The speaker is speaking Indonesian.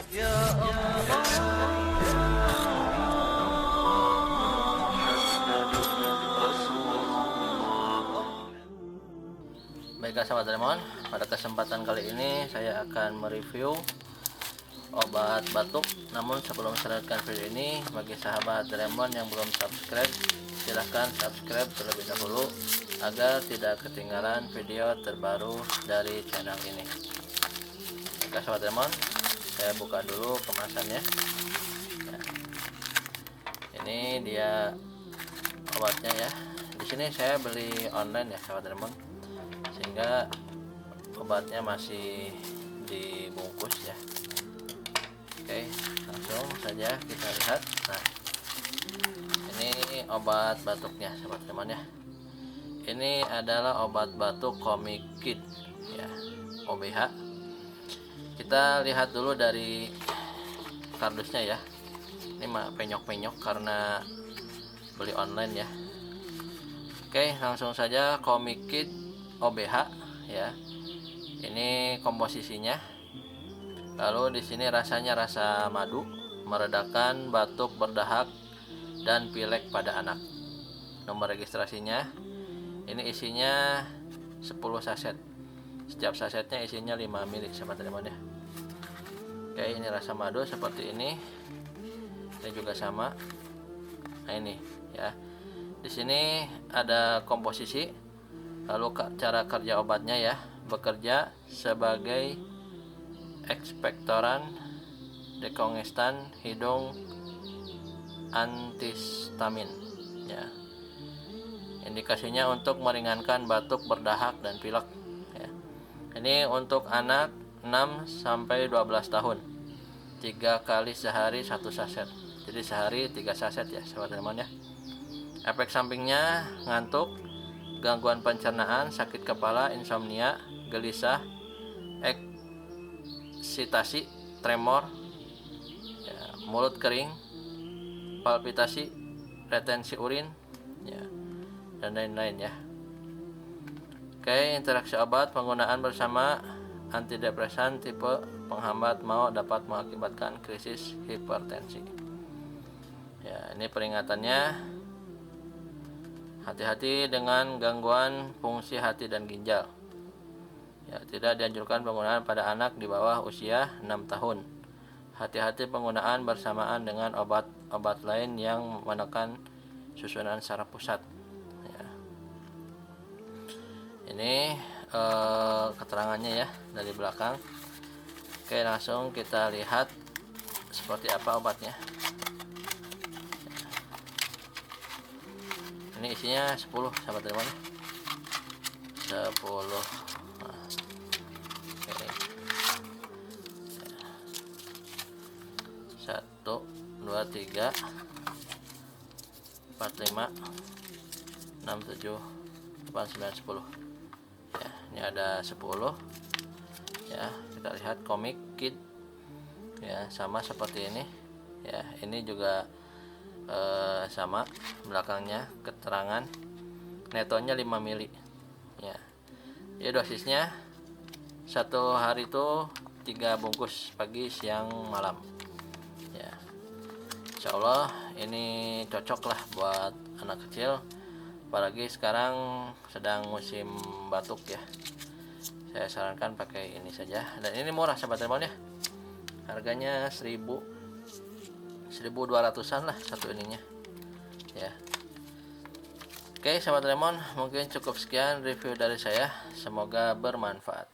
Ya Baiklah sahabat Doraemon, pada kesempatan kali ini saya akan mereview obat batuk. Namun sebelum saya lanjutkan video ini, bagi sahabat Doraemon yang belum subscribe, silahkan subscribe terlebih dahulu agar tidak ketinggalan video terbaru dari channel ini. Baiklah sahabat Doraemon, saya buka dulu kemasannya. Ya. Ini dia obatnya ya. Di sini saya beli online ya sahabat Doraemon, sehingga obatnya masih dibungkus ya. Oke, langsung saja kita lihat. Nah, ini obat batuknya sahabat teman ya. Ini adalah obat batuk Comikid ya, OBH. Kita lihat dulu dari kardusnya ya. Ini mah penyok-penyok karena beli online ya. Oke, langsung saja Comikid OBH ya. Ini komposisinya. Lalu di sini rasanya rasa madu, meredakan batuk berdahak dan pilek pada anak. Nomor registrasinya. Ini isinya 10 saset. Setiap sasetnya isinya 5 ml sahabat teman ya. Oke, ini rasa madu seperti ini. Ini juga sama. Nah, ini ya. Di sini ada komposisi. Lalu cara kerja obatnya ya, bekerja sebagai ekspektoran, dekongestan hidung, antihistamin ya. Indikasinya untuk meringankan batuk berdahak dan pilek ya. Ini untuk anak 6 sampai 12 tahun. 3 kali sehari 1 saset. Jadi sehari 3 saset ya sahabat teman ya. Efek sampingnya ngantuk, gangguan pencernaan, sakit kepala, insomnia, gelisah, eksitasi, tremor ya, mulut kering, palpitasi, retensi urin ya, dan lain-lain ya. Oke, interaksi obat penggunaan bersama antidepresan tipe penghambat maut dapat mengakibatkan krisis hipertensi ya. Ini peringatannya, hati-hati dengan gangguan fungsi hati dan ginjal ya, tidak dianjurkan penggunaan pada anak di bawah usia 6 tahun. Hati-hati penggunaan bersamaan dengan obat-obat lain yang menekan susunan saraf pusat ya. Ini keterangannya ya dari belakang. Oke, langsung kita lihat seperti apa obatnya. Ini isinya 10 sahabat teman, 10. Satu, dua, tiga, 4, 5, 6, 7, 8, 9, 10 ya. Ini ada 10 ya. Kita lihat Comikid ya, sama seperti ini ya. Ini juga sama belakangnya keterangan. Netonya 5 mili ya. Ya, dosisnya satu hari itu 3 bungkus, pagi, siang, malam ya. Insya Allah ini cocok lah buat anak kecil, apalagi sekarang sedang musim batuk ya. Saya sarankan pakai ini saja, dan ini murah sahabat teman ya. Harganya 1200-an lah satu ininya ya. Oke sahabat Doraemon, mungkin cukup sekian review dari saya, semoga bermanfaat.